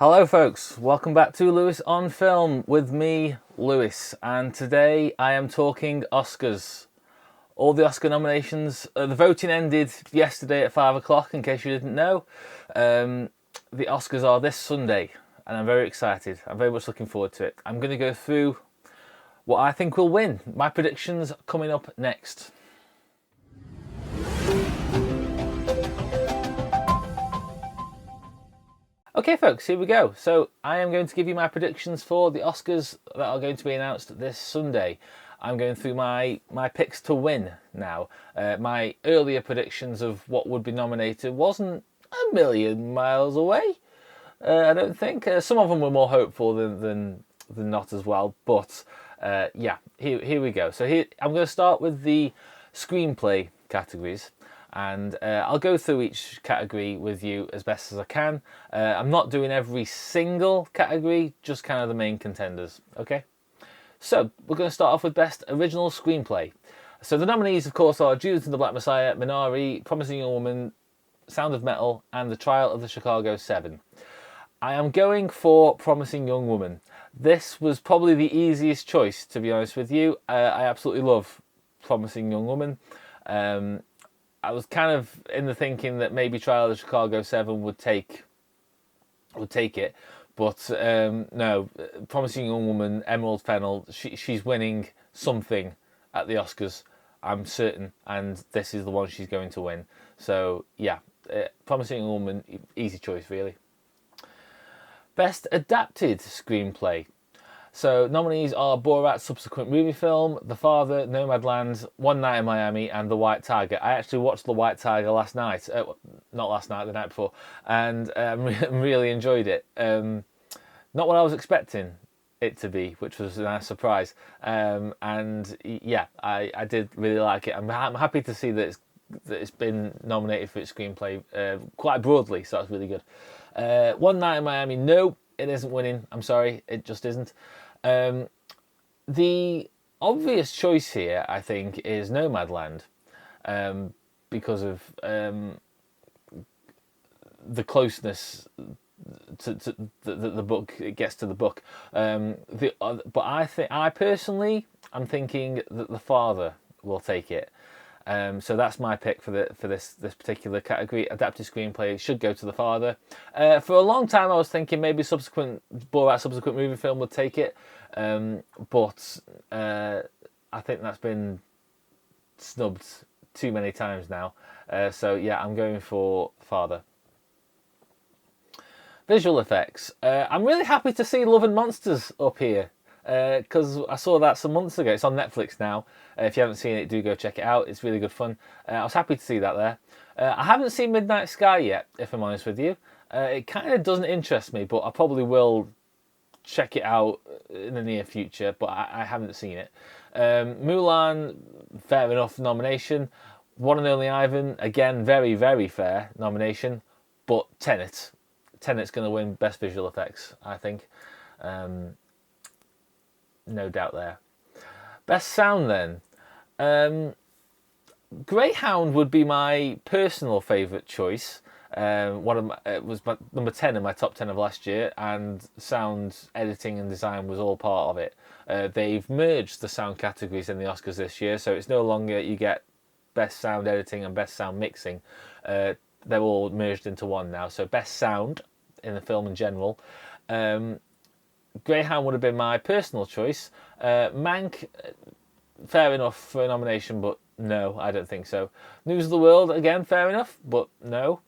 Hello folks, welcome back to Lewis on Film with me, Lewis, and today I am talking Oscars. All the Oscar nominations, the voting ended yesterday at 5 o'clock in case you didn't know. The Oscars are this Sunday and I'm very excited, I'm very much looking forward to it. I'm going to go through what I think will win, my predictions coming up next. Okay folks, here we go. So I am going to give you my predictions for the Oscars that are going to be announced this Sunday. I'm going through my picks to win now. My earlier predictions of what would be nominated wasn't a million miles away, I don't think. Some of them were more hopeful than not as well, but yeah, here we go. So here I'm going to start with the screenplay categories. And I'll go through each category with you as best as I can. I'm not doing every single category, just kind of the main contenders, okay? So, we're going to start off with Best Original Screenplay. So the nominees, of course, are Judas and the Black Messiah, Minari, Promising Young Woman, Sound of Metal, and The Trial of the Chicago 7. I am going for Promising Young Woman. This was probably the easiest choice, to be honest with you. I absolutely love Promising Young Woman. I was kind of in the thinking that maybe Trial of the Chicago 7 would take it, but no. Promising Young Woman, Emerald Fennell, she's winning something at the Oscars, I'm certain, and this is the one she's going to win. So yeah, Promising Young Woman, easy choice really. Best Adapted Screenplay. So nominees are Borat subsequent movie film, The Father, Nomadland, One Night in Miami, and The White Tiger. I actually watched The White Tiger last night, not last night, the night before, and really enjoyed it. Not what I was expecting it to be, which was a nice surprise. And yeah, I did really like it. I'm happy to see that it's been nominated for its screenplay quite broadly, so that's really good. One Night in Miami, no, it isn't winning. I'm sorry, it just isn't. The obvious choice here, I think, is Nomadland, because of the closeness to the book it gets to the book. But I personally, I'm thinking that The Father will take it. So that's my pick for this particular category. Adapted screenplay should go to The Father. For a long time, I was thinking maybe Borat subsequent movie film would take it, but I think that's been snubbed too many times now. So yeah, I'm going for Father. Visual effects. I'm really happy to see Love and Monsters up here, because I saw that some months ago. It's on Netflix now. If you haven't seen it, do go check it out. It's really good fun. I was happy to see that there. I haven't seen Midnight Sky yet, if I'm honest with you. It kind of doesn't interest me, but I probably will check it out in the near future, but I haven't seen it. Mulan, fair enough nomination. One and Only Ivan, again, very, very fair nomination. But Tenet's going to win Best Visual Effects, I think. No doubt there. Best sound then. Greyhound would be my personal favourite choice. It was my number 10 in my top 10 of last year, and sound editing and design was all part of it. They've merged the sound categories in the Oscars this year, so it's no longer you get best sound editing and best sound mixing. They're all merged into one now. So best sound in the film in general. Greyhound would have been my personal choice. Mank, fair enough for a nomination, but no, I don't think so. News of the World, again, fair enough, but no.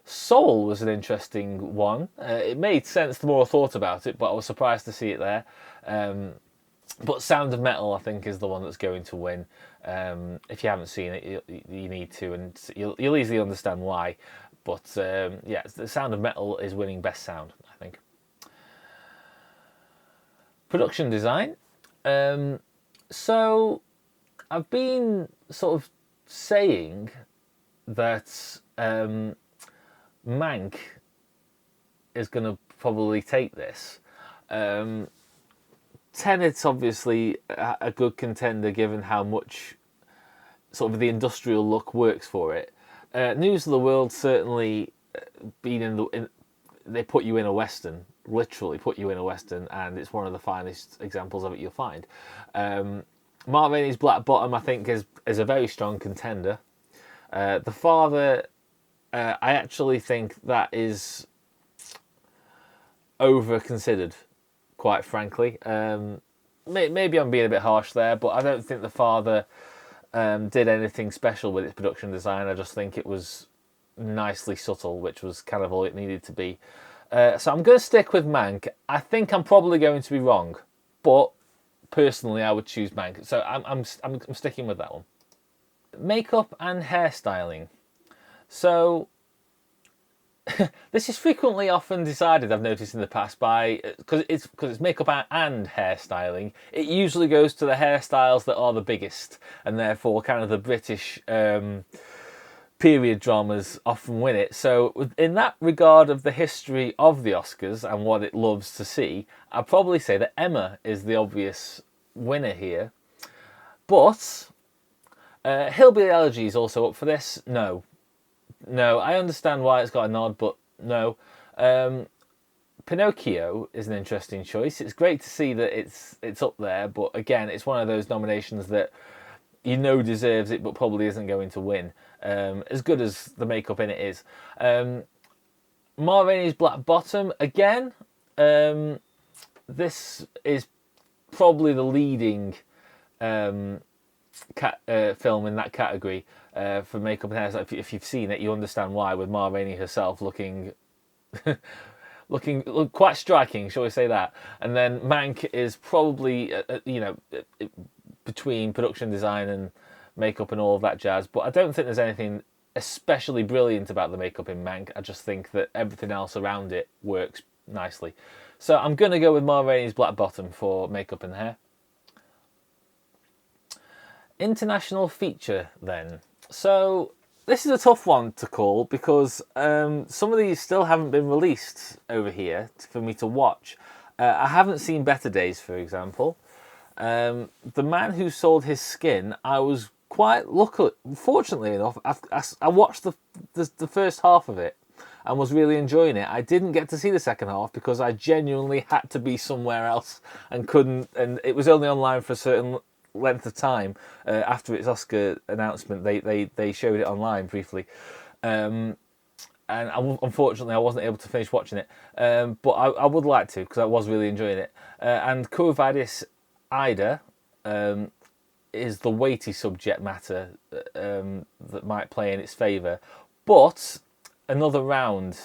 Soul was an interesting one. It made sense the more I thought about it, but I was surprised to see it there. But Sound of Metal, I think, is the one that's going to win. If you haven't seen it, you need to, and you'll easily understand why. But yeah, the Sound of Metal is winning Best Sound, I think. Production design. So I've been sort of saying that Mank is going to probably take this. Tenet's obviously a good contender given how much sort of the industrial look works for it. News of the World certainly being they put you in a Western literally put you in a Western, and it's one of the finest examples of it you'll find. Ma Rainey's Black Bottom, I think, is a very strong contender. The Father, I actually think that is over-considered, quite frankly. Maybe I'm being a bit harsh there, but I don't think The Father did anything special with its production design. I just think it was nicely subtle, which was kind of all it needed to be. So I'm going to stick with Mank. I think I'm probably going to be wrong, but personally I would choose Mank. So I'm sticking with that one. Makeup and hairstyling. So this is frequently often decided, I've noticed in the past, by because it's makeup and hairstyling. It usually goes to the hairstyles that are the biggest, and therefore kind of the British period dramas often win it. So in that regard of the history of the Oscars and what it loves to see, I'd probably say that Emma is the obvious winner here. But Hillbilly Elegy is also up for this. No, I understand why it's got a nod, but no. Pinocchio is an interesting choice. It's great to see that it's up there, but again, it's one of those nominations that you know deserves it, but probably isn't going to win. As good as the makeup in it is. Ma Rainey's Black Bottom, again, this is probably the leading film in that category. For makeup and hair, so if you've seen it, you understand why. With Ma Rainey herself looking quite striking, shall we say that? And then Mank is probably between production design and makeup and all of that jazz. But I don't think there's anything especially brilliant about the makeup in Mank. I just think that everything else around it works nicely. So I'm going to go with Ma Rainey's Black Bottom for makeup and hair. International feature then. So this is a tough one to call because some of these still haven't been released over here for me to watch. I haven't seen Better Days, for example. The Man Who Sold His Skin, I was quite lucky. Fortunately enough, I watched the first half of it and was really enjoying it. I didn't get to see the second half because I genuinely had to be somewhere else and couldn't. And it was only online for a certain length of time after its Oscar announcement. They showed it online briefly, and unfortunately I wasn't able to finish watching it, but I would like to because I was really enjoying it. And Quo Vadis Ida is the weighty subject matter that might play in its favour, but Another Round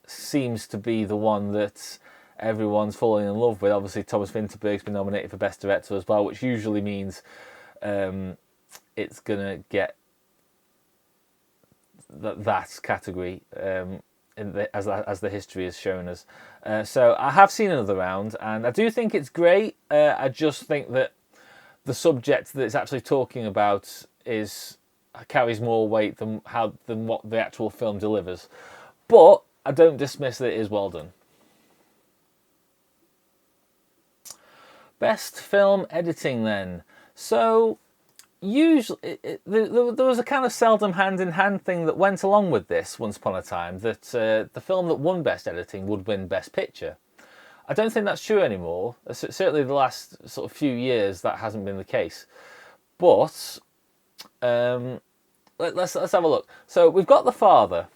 seems to be the one that everyone's falling in love with. Obviously, Thomas Vinterberg's been nominated for Best Director as well, which usually means it's going to get that category as the history has shown us. So I have seen Another Round, and I do think it's great. I just think that the subject that it's actually talking about carries more weight than what the actual film delivers. But I don't dismiss that it is well done. Best film editing then. So usually there was a kind of seldom hand-in-hand thing that went along with this once upon a time, that the film that won Best Editing would win Best Picture. I don't think that's true anymore. Certainly the last sort of few years that hasn't been the case. But let's have a look. So we've got The Father.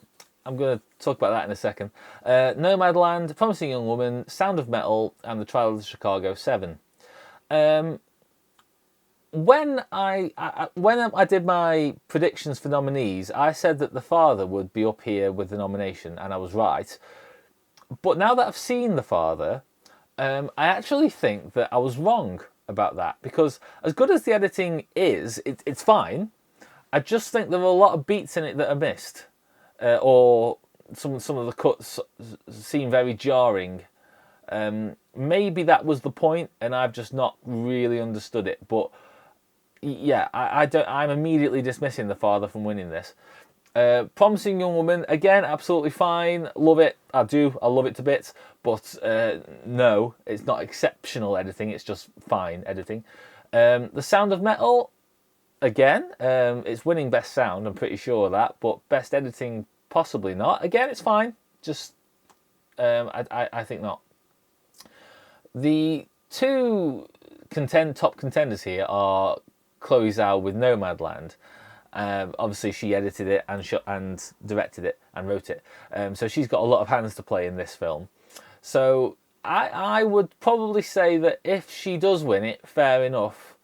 I'm going to talk about that in a second. Nomadland, Promising Young Woman, Sound of Metal, and The Trial of the Chicago 7. When I did my predictions for nominees, I said that The Father would be up here with the nomination, and I was right. But now that I've seen The Father, I actually think that I was wrong about that, because as good as the editing is, it's fine. I just think there are a lot of beats in it that are missed, or some of the cuts seem very jarring. Maybe that was the point, and I've just not really understood it. But yeah, I'm immediately dismissing The Father from winning this. Promising Young Woman, again, absolutely fine. Love it. I love it to bits. But no, it's not exceptional editing. It's just fine editing. The Sound of Metal, again, it's winning Best Sound. I'm pretty sure of that. But Best Editing, possibly not. Again, it's fine. Just I think not. The two top contenders here are Chloe Zhao with Nomadland. Obviously, she edited it and directed it and wrote it, so she's got a lot of hands to play in this film. So I would probably say that if she does win it, fair enough.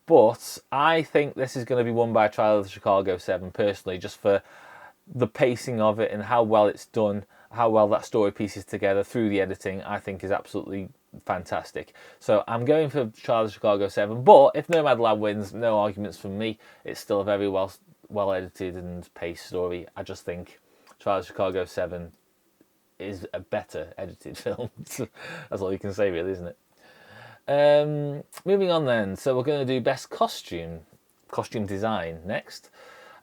But I think this is going to be won by Trial of the Chicago 7, personally, just for the pacing of it and how well it's done, how well that story pieces together through the editing, I think is absolutely fantastic. So I'm going for Trial of the Chicago 7, but if Nomadland wins, no arguments from me. It's still a very well edited and paced story. I just think Trial of the Chicago 7 is a better edited film. That's all you can say, really, isn't it? Moving on then, so we're going to do best costume design next.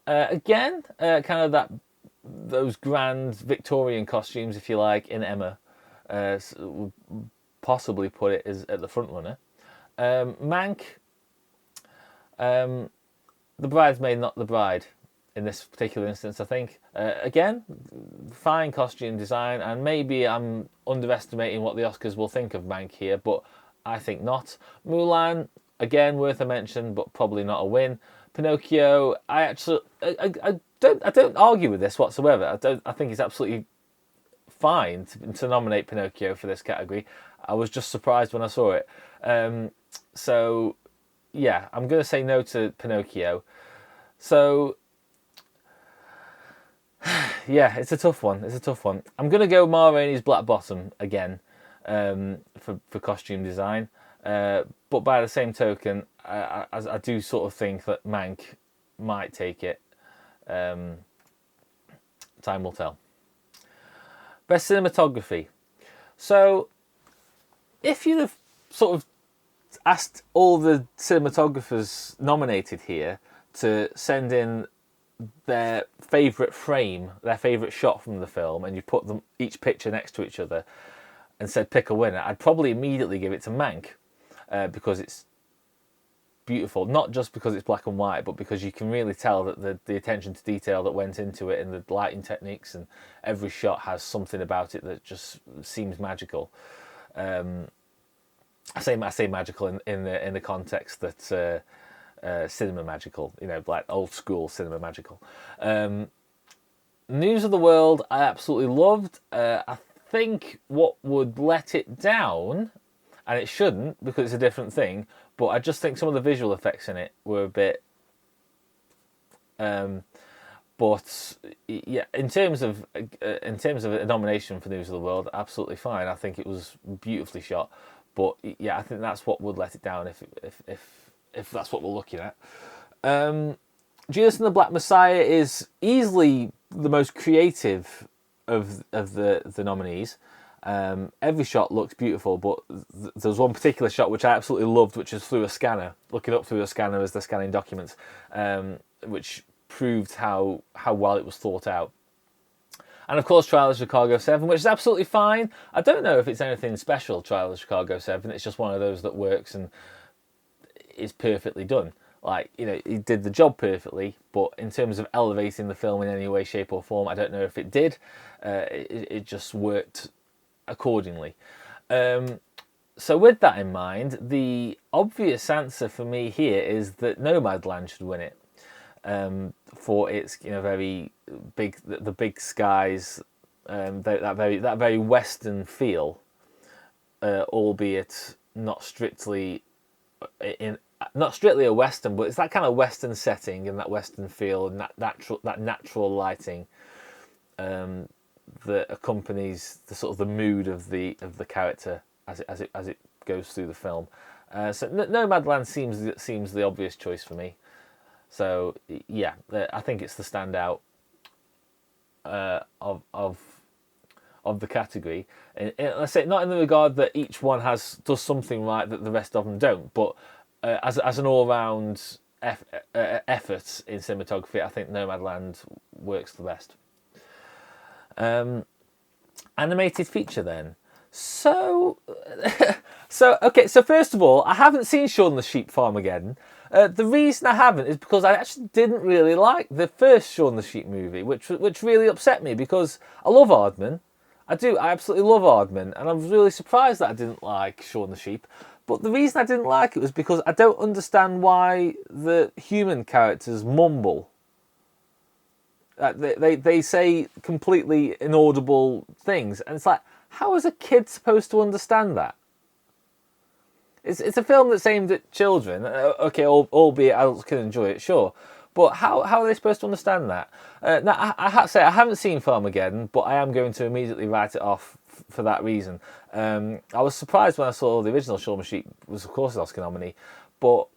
Again, kind of those grand Victorian costumes, if you like, in Emma. Possibly put it as at the front runner. Mank, the bridesmaid, not the bride, in this particular instance, I think. Again, fine costume design, and maybe I'm underestimating what the Oscars will think of Mank here, but I think not. Mulan, again, worth a mention, but probably not a win. Pinocchio, I don't argue with this whatsoever. I think it's absolutely fine to nominate Pinocchio for this category. I was just surprised when I saw it. So, yeah, I'm going to say no to Pinocchio. So, yeah, it's a tough one. I'm going to go Ma Rainey's Black Bottom again for costume design. But by the same token, I do sort of think that Mank might take it. Time will tell. Best cinematography. So, if you'd have sort of asked all the cinematographers nominated here to send in their favourite frame, their favourite shot from the film, and you put them each picture next to each other and said pick a winner, I'd probably immediately give it to Mank because it's beautiful, not just because it's black and white, but because you can really tell that the attention to detail that went into it and the lighting techniques, and every shot has something about it that just seems magical. I say magical in the context that cinema magical, like old school cinema magical. News of the World, I absolutely loved. I think what would let it down, and it shouldn't because it's a different thing, but I just think some of the visual effects in it were a bit. But yeah, in terms of a nomination for News of the World, absolutely fine. I think it was beautifully shot, but yeah, I think that's what would let it down if that's what we're looking at. Judas and the Black Messiah is easily the most creative of the nominees. Every shot looks beautiful, but there's one particular shot which I absolutely loved, which is through a scanner, looking up through a scanner as they're scanning documents, which proved how well it was thought out. And of course, Trial of Chicago 7, which is absolutely fine. I don't know if it's anything special, Trial of Chicago 7. It's just one of those that works and is perfectly done. Like, he did the job perfectly, but in terms of elevating the film in any way, shape or form, I don't know if it did. It just worked accordingly. So with that in mind, the obvious answer for me here is that Nomadland should win it. For its very big, the big skies, that very Western feel, albeit not strictly a Western, but it's that kind of Western setting and that Western feel and that natural lighting that accompanies the sort of the mood of the character as it goes through the film. So Nomadland seems the obvious choice for me. So yeah, I think it's the standout of the category. And let's say not in the regard that each one does something right that the rest of them don't, but as an all-round effort in cinematography, I think Nomadland works the best. Animated feature then. So okay. So first of all, I haven't seen Shaun the Sheep Farmageddon. The reason I haven't is because I actually didn't really like the first Shaun the Sheep movie, which really upset me because I love Aardman. I do. I absolutely love Aardman, and I was really surprised that I didn't like Shaun the Sheep. But the reason I didn't like it was because I don't understand why the human characters mumble. They say completely inaudible things, and it's like, how is a kid supposed to understand that? It's a film that's aimed at children. Okay, albeit adults can enjoy it, sure. But how are they supposed to understand that? Now, I have to say, I haven't seen Farmageddon, but I am going to immediately write it off for that reason. I was surprised when I saw the original Shaun the Sheep was, of course, an Oscar nominee. But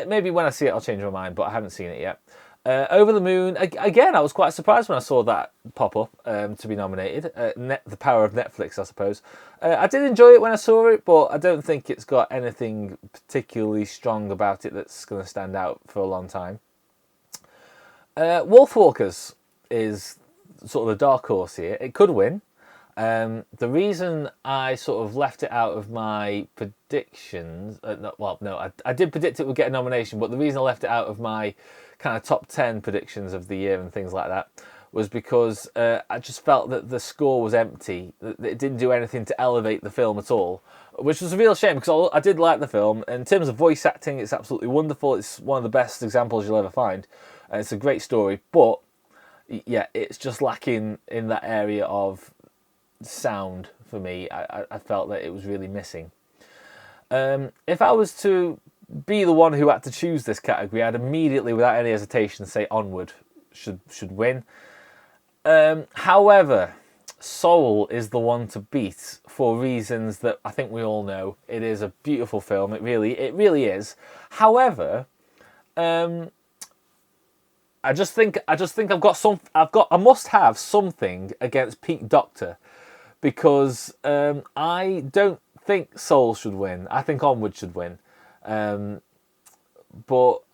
maybe when I see it, I'll change my mind, but I haven't seen it yet. Over the Moon, again, I was quite surprised when I saw that pop up to be nominated. The power of Netflix, I suppose. I did enjoy it when I saw it, but I don't think it's got anything particularly strong about it that's going to stand out for a long time. Wolfwalkers is sort of the dark horse here. It could win. The reason I sort of left it out of my predictions, I did predict it would get a nomination, but the reason I left it out of my kind of top 10 predictions of the year and things like that was because I just felt that the score was empty. That it didn't do anything to elevate the film at all, which was a real shame because I did like the film. In terms of voice acting, it's absolutely wonderful. It's one of the best examples you'll ever find. It's a great story, but yeah, it's just lacking in that area of sound for me. I felt that it was really missing. If I was to be the one who had to choose this category, I'd immediately, without any hesitation, say Onward should win. However, Soul is the one to beat for reasons that I think we all know. It is a beautiful film. It really is. However, I must have something against Pete Docter, because I don't think Soul should win. I think Onward should win. But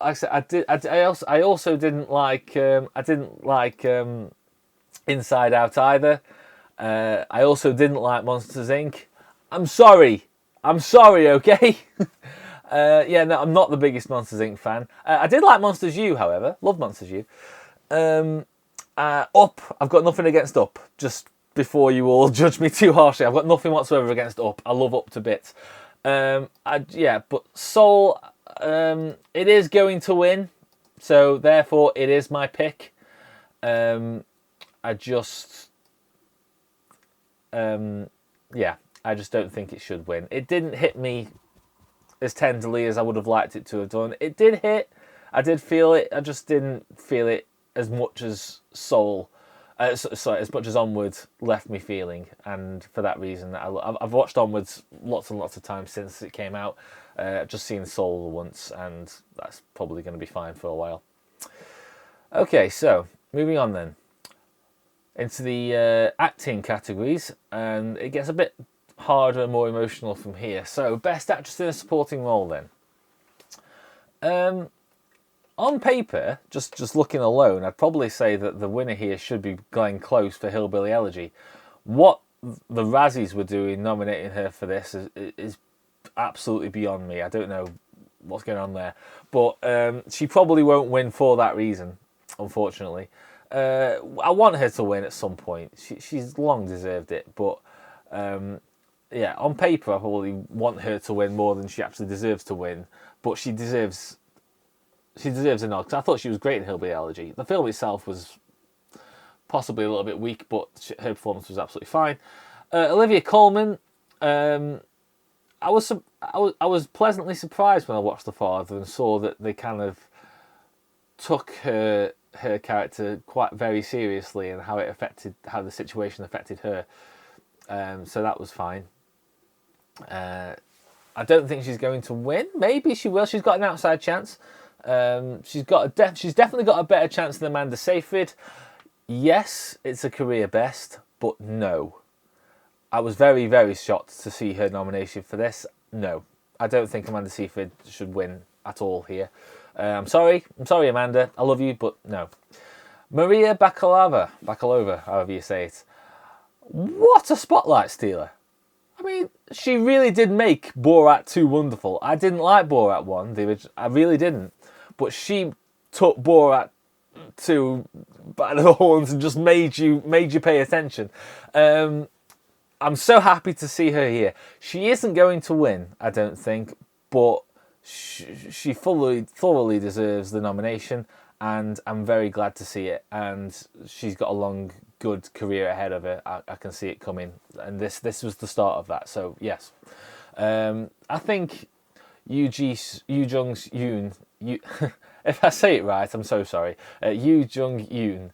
like I said, I also didn't like Inside Out either. I also didn't like Monsters Inc. I'm sorry, okay. No, I'm not the biggest Monsters Inc. fan. I did like Monsters U, however. Love Monsters U. Up, I've got nothing against Up. Just before you all judge me too harshly, I've got nothing whatsoever against Up. I love Up to bits. But Soul, it is going to win, so therefore it is my pick. I just don't think it should win. It didn't hit me as tenderly as I would have liked it to have done. It did hit. I did feel it. I just didn't feel it as much as Soul. As much as Onward left me feeling, and for that reason, I've watched Onwards lots and lots of times since it came out. I've just seen Soul once, and that's probably going to be fine for a while. Okay, so moving on then into the acting categories, and it gets a bit harder and more emotional from here. So, Best Actress in a Supporting Role then. On paper, just looking alone, I'd probably say that the winner here should be Glenn Close for Hillbilly Elegy. What the Razzies were doing nominating her for this is absolutely beyond me. I don't know what's going on there. But she probably won't win for that reason, unfortunately. I want her to win at some point. She's long deserved it. But on paper, I probably want her to win more than she actually deserves to win. But she deserves a nod, because I thought she was great in Hillbilly Elegy. The film itself was possibly a little bit weak, but her performance was absolutely fine. Olivia Colman, I was pleasantly surprised when I watched The Father and saw that they kind of took her character quite very seriously and how the situation affected her. So that was fine. I don't think she's going to win. Maybe she will. She's got an outside chance. She's definitely got a better chance than Amanda Seyfried. Yes, it's a career best, but no. I was very, very shocked to see her nomination for this. No, I don't think Amanda Seyfried should win at all here. I'm sorry, Amanda. I love you, but no. Maria Bakalova, however you say it. What a spotlight stealer. I mean, she really did make Borat 2 wonderful. I didn't like Borat 1, the original. I really didn't. But she took Borat 2 by the horns and just made you pay attention. I'm so happy to see her here. She isn't going to win, I don't think, but she thoroughly deserves the nomination, and I'm very glad to see it. And she's got a long, good career ahead of her. I can see it coming, and this was the start of that. So yes, I think Yoo Jung Yoon. If I say it right, I'm so sorry. Yoo Jung Yoon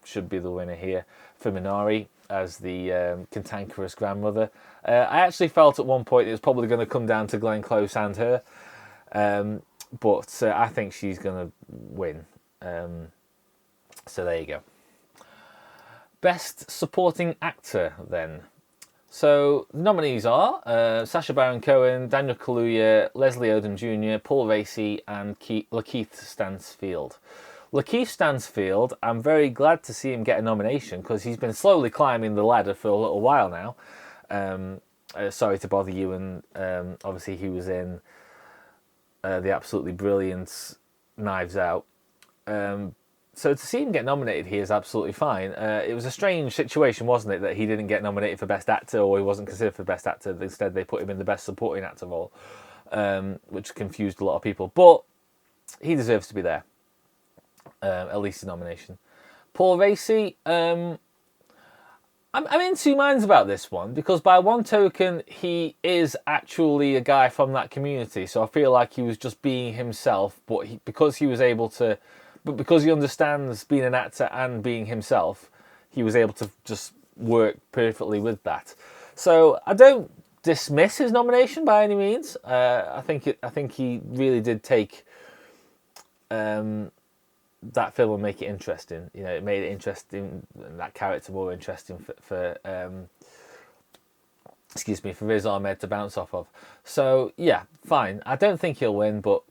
should be the winner here for Minari as the cantankerous grandmother. I actually felt at one point it was probably going to come down to Glenn Close and her, but I think she's going to win. So there you go. Best Supporting Actor then. So the nominees are Sacha Baron Cohen, Daniel Kaluuya, Leslie Odom Jr., Paul Raci, and Lakeith Stanfield. Lakeith Stanfield, I'm very glad to see him get a nomination because he's been slowly climbing the ladder for a little while now. Sorry to bother you, and obviously he was in the absolutely brilliant Knives Out. So to see him get nominated here is absolutely fine. It was a strange situation, wasn't it, that he didn't get nominated for Best Actor, or he wasn't considered for Best Actor. Instead, they put him in the Best Supporting Actor role, which confused a lot of people. But he deserves to be there, at least a nomination. Paul Raci, I'm in two minds about this one, because by one token, he is actually a guy from that community. So I feel like he was just being himself, but because he was able to... But because he understands being an actor and being himself, he was able to just work perfectly with that. So I don't dismiss his nomination by any means. I think he really did take that film and make it interesting. You know, it made it interesting, that character more interesting for Riz Ahmed to bounce off of. So yeah, fine. I don't think he'll win, but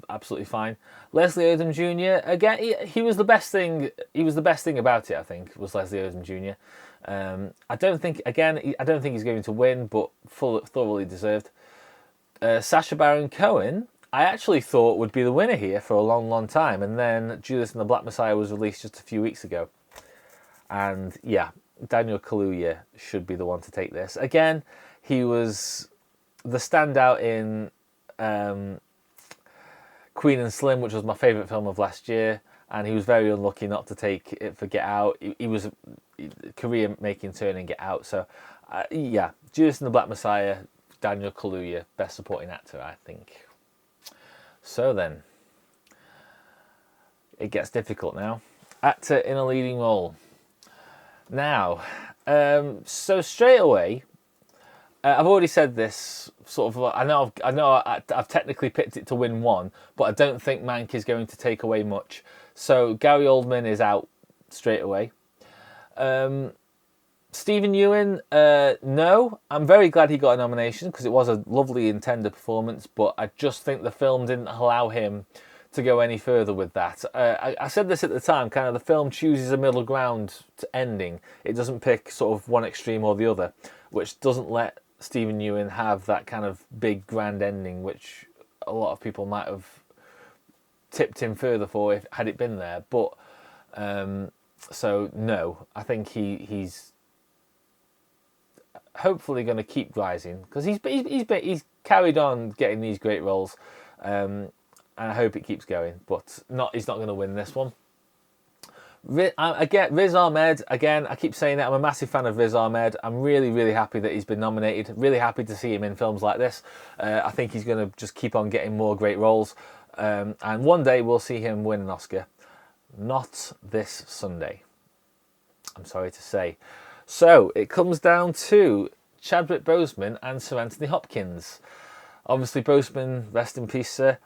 absolutely fine. Leslie Odom Jr. again, he was the best thing. He was the best thing about it, I think, was Leslie Odom Jr. I don't think he's going to win, but thoroughly deserved. Sacha Baron Cohen, I actually thought would be the winner here for a long, long time, and then Judas and the Black Messiah was released just a few weeks ago, and yeah, Daniel Kaluuya should be the one to take this. Again, he was the standout in Queen and Slim, which was my favourite film of last year, and he was very unlucky not to take it for Get Out. He was a career-making turn in Get Out. So, yeah, Judas and the Black Messiah, Daniel Kaluuya, Best Supporting Actor, I think. So then, it gets difficult now. Actor in a leading role. Now, so straight away, I've already said this. Sort of, I know I've technically picked it to win one, but I don't think Mank is going to take away much. So Gary Oldman is out straight away. Stephen Ewan, no. I'm very glad he got a nomination because it was a lovely and tender performance, but I just think the film didn't allow him to go any further with that. I said this at the time, kind of the film chooses a middle ground to ending. It doesn't pick sort of one extreme or the other, which doesn't let Stephen Ewan have that kind of big grand ending, which a lot of people might have tipped him further for had it been there. But so no, I think he's hopefully going to keep rising because he's carried on getting these great roles, and I hope it keeps going. But he's not going to win this one. Riz Ahmed, again, I keep saying that I'm a massive fan of Riz Ahmed. I'm really, really happy that he's been nominated. Really happy to see him in films like this. I think he's going to just keep on getting more great roles. And one day we'll see him win an Oscar. Not this Sunday, I'm sorry to say. So it comes down to Chadwick Boseman and Sir Anthony Hopkins. Obviously, Boseman, rest in peace, sir.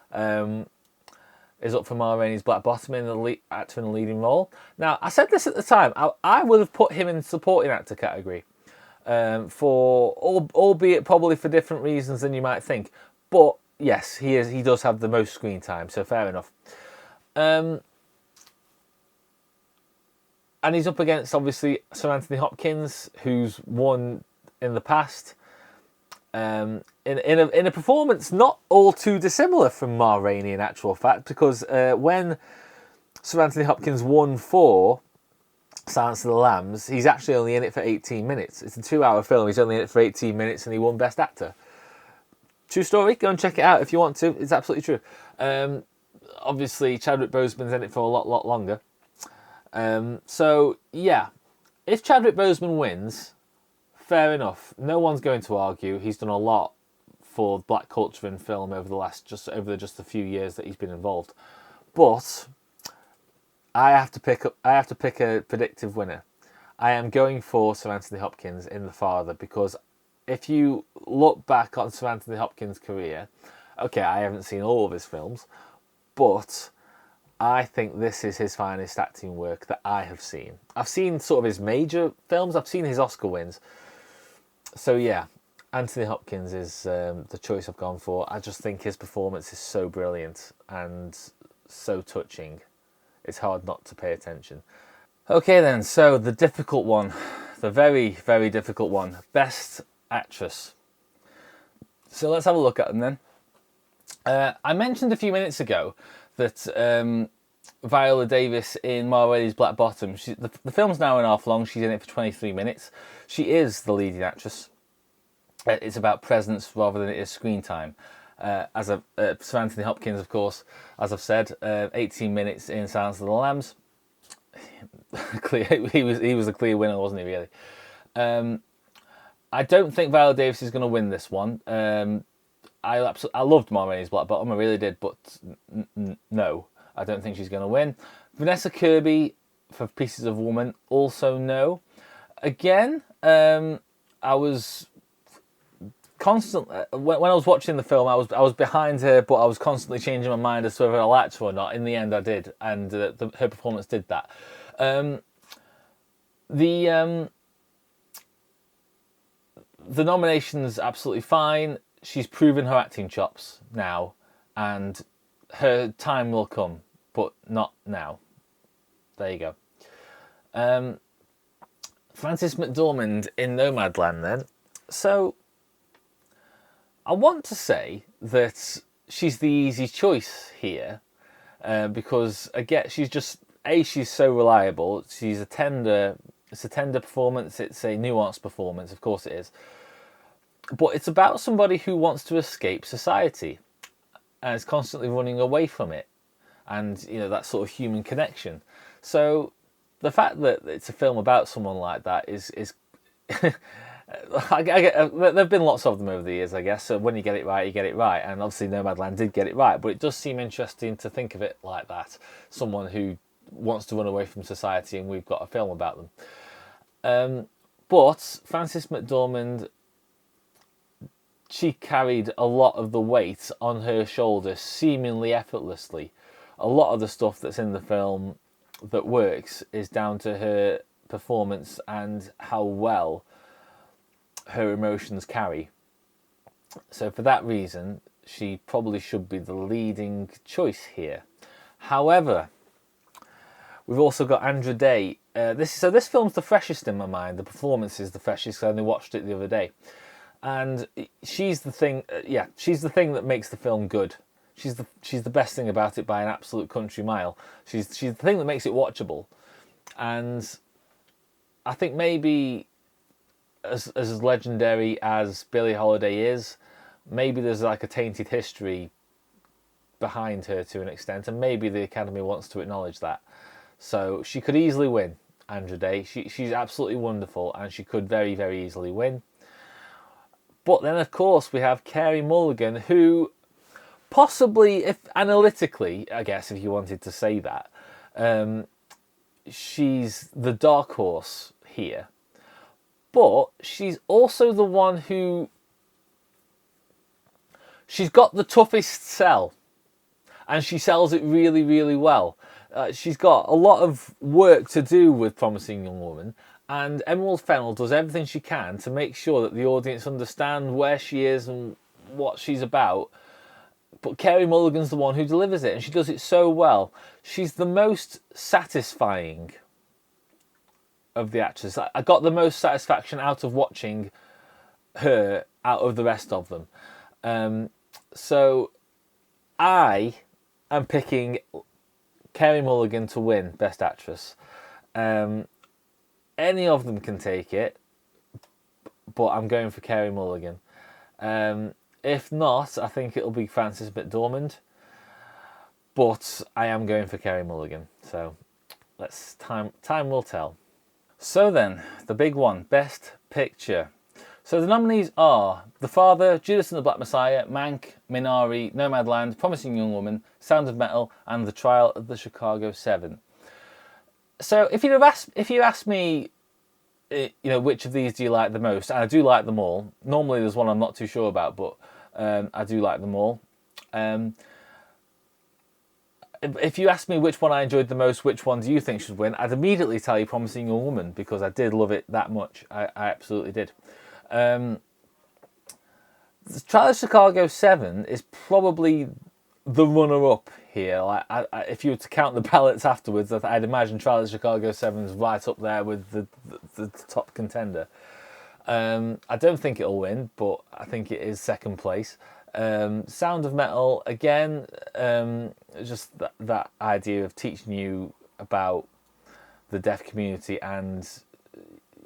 Is up for Ma Rainey's Black Bottom in the actor in the leading role. Now, I said this at the time. I would have put him in the supporting actor category, albeit probably for different reasons than you might think. But yes, he does have the most screen time, so fair enough. And he's up against obviously Sir Anthony Hopkins, who's won in the past. In a performance not all too dissimilar from Ma Rainey in actual fact, because when Sir Anthony Hopkins won for Silence of the Lambs, he's actually only in it for 18 minutes. It's a 2-hour film. He's only in it for 18 minutes, and he won Best Actor. True story. Go and check it out if you want to. It's absolutely true. Obviously, Chadwick Boseman's in it for a lot longer. So yeah, if Chadwick Boseman wins, fair enough. No one's going to argue. He's done a lot for black culture in film over just a few years that he's been involved. But I have to pick a predictive winner. I am going for Sir Anthony Hopkins in The Father, because if you look back on Sir Anthony Hopkins' career, okay, I haven't seen all of his films, but I think this is his finest acting work that I have seen. I've seen sort of his major films. I've seen his Oscar wins. So yeah, Anthony Hopkins is the choice I've gone for. I just think his performance is so brilliant and so touching. It's hard not to pay attention. Okay then, so the difficult one. The very, very difficult one. Best Actress. So let's have a look at them then. I mentioned a few minutes ago that Viola Davis in Ma Rainey's Black Bottom, the film's an hour and a half long. She's in it for 23 minutes. She is the leading actress. It's about presence rather than it is screen time. Sir Anthony Hopkins, of course, as I've said, 18 minutes in Silence of the Lambs. He was a clear winner, wasn't he? Really. I don't think Viola Davis is going to win this one. I loved Ma Rainey's Black Bottom, I really did, but no, I don't think she's going to win. Vanessa Kirby for Pieces of Woman, also no. Again, I was constantly, when I was watching the film, I was behind her, but I was constantly changing my mind as to whether I liked her or not. In the end, I did, and her performance did that. The nomination's absolutely fine. She's proven her acting chops now, and her time will come, but not now. There you go. Frances McDormand in Nomadland then. So, I want to say that she's the easy choice here, because again, she's so reliable. It's a tender performance. It's a nuanced performance, of course it is. But it's about somebody who wants to escape society and is constantly running away from it, and that sort of human connection. So the fact that it's a film about someone like that is there've been lots of them over the years, I guess. So when you get it right, you get it right, and obviously Nomadland did get it right. But it does seem interesting to think of it like that: someone who wants to run away from society, and we've got a film about them. But Frances McDormand, she carried a lot of the weight on her shoulders seemingly effortlessly. A lot of the stuff that's in the film that works is down to her performance and how well her emotions carry. So for that reason, she probably should be the leading choice here. However, we've also got Andra Day. This film's the freshest in my mind. The performance is the freshest. I only watched it the other day. And she's the thing. She's the thing that makes the film good. She's the best thing about it by an absolute country mile. She's the thing that makes it watchable. And I think maybe as legendary as Billie Holiday is, maybe there's like a tainted history behind her to an extent, and maybe the Academy wants to acknowledge that. So she could easily win, Andra Day. She's absolutely wonderful, and she could very, very easily win. But then, of course, we have Carey Mulligan, who possibly, if analytically, I guess, if you wanted to say that, she's the dark horse here. But she's also the one who... she's got the toughest sell, and she sells it really, really well. She's got a lot of work to do with Promising Young Woman, and Emerald Fennell does everything she can to make sure that the audience understand where she is and what she's about. But Carey Mulligan's the one who delivers it, and she does it so well. She's the most satisfying of the actors. I got the most satisfaction out of watching her out of the rest of them. So I am picking Carey Mulligan to win Best Actress. any of them can take it, but I'm going for Carey Mulligan. If not, I think it'll be Frances McDormand, but I am going for Carey Mulligan. So time will tell. So then, the big one, Best Picture. So the nominees are The Father, Judas and the Black Messiah, Mank, Minari, Nomadland, Promising Young Woman, Sound of Metal, and The Trial of the Chicago 7. So if you asked me, which of these do you like the most? And I do like them all. Normally there's one I'm not too sure about, but I do like them all. If you ask me which one I enjoyed the most, which one do you think should win, I'd immediately tell you Promising Young Woman, because I did love it that much. I absolutely did. The Trial of Chicago 7 is probably the runner-up here. Like, if you were to count the ballots afterwards, I'd imagine Trial of Chicago 7 is right up there with the top contender. I don't think it'll win, but I think it is second place. Sound of Metal, again, just that idea of teaching you about the deaf community and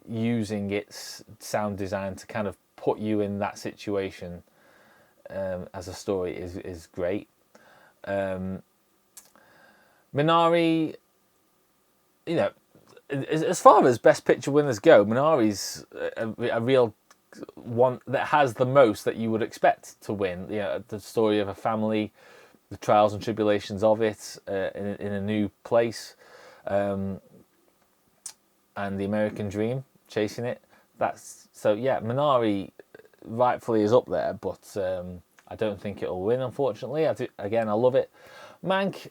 using its sound design to kind of put you in that situation as a story is great. Minari, as far as Best Picture winners go, Minari's a real one that has the most that you would expect to win. The story of a family, the trials and tribulations of it in a new place, and the American dream, chasing it. Minari rightfully is up there, but I don't think it'll win, unfortunately. I love it. Mank,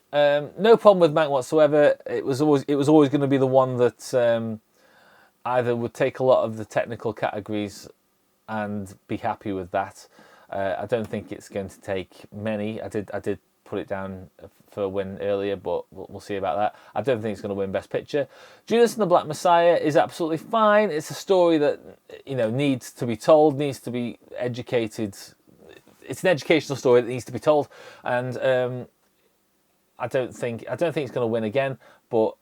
no problem with Mank whatsoever. It was always going to be the one that either would take a lot of the technical categories and be happy with that. I don't think it's going to take many. I did put it down for a win earlier, but we'll see about that. I don't think it's going to win Best Picture. Judas and the Black Messiah is absolutely fine. It's a story that needs to be told, needs to be educated. It's an educational story that needs to be told, and I don't think it's going to win again, but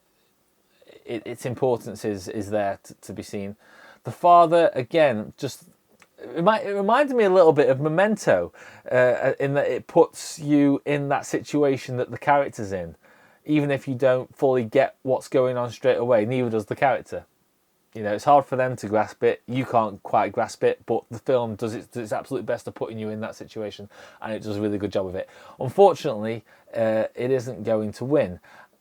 its importance is there to be seen. The Father, again, just it reminded me a little bit of Memento, in that it puts you in that situation that the character's in, even if you don't fully get what's going on straight away. Neither does the character. It's hard for them to grasp it. You can't quite grasp it, but the film does its absolute best of putting you in that situation, and it does a really good job of it. Unfortunately, it isn't going to win.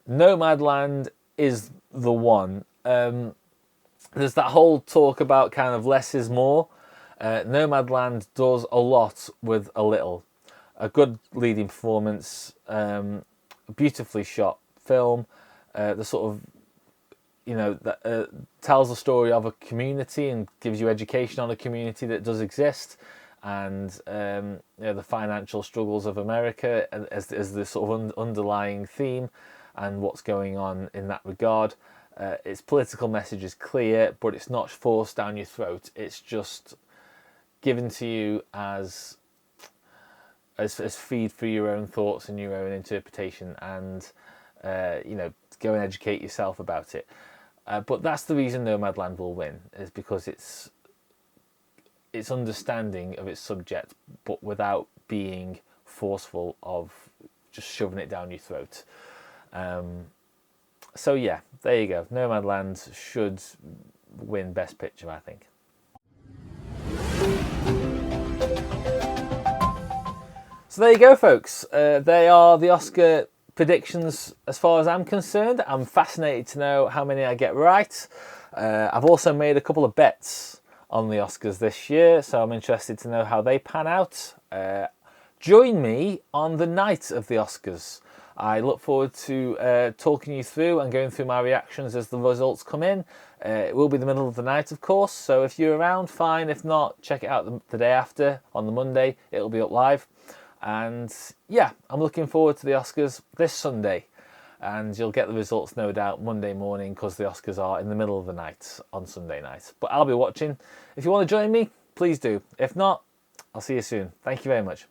Nomadland is the one. There's that whole talk about kind of less is more. Nomadland does a lot with a little. A good leading performance, a beautifully shot film, the sort of that tells the story of a community and gives you education on a community that does exist, and the financial struggles of America as the sort of underlying theme, and what's going on in that regard. Its political message is clear, but it's not forced down your throat. It's just given to you as feed for your own thoughts and your own interpretation, and go and educate yourself about it. But that's the reason Nomadland will win, is because it's understanding of its subject, but without being forceful of just shoving it down your throat. So yeah, there you go. Nomadland should win Best Picture, I think. So there you go, folks. They are the Oscar predictions as far as I'm concerned. I'm fascinated to know how many I get right. I've also made a couple of bets on the Oscars this year, so I'm interested to know how they pan out. Join me on the night of the Oscars. I look forward to talking you through and going through my reactions as the results come in. It will be the middle of the night, of course, so if you're around, fine. If not, check it out the day after, on the Monday. It'll be up live. And yeah, I'm looking forward to the Oscars this Sunday. And you'll get the results, no doubt, Monday morning, because the Oscars are in the middle of the night on Sunday night. But I'll be watching. If you want to join me, please do. If not, I'll see you soon. Thank you very much.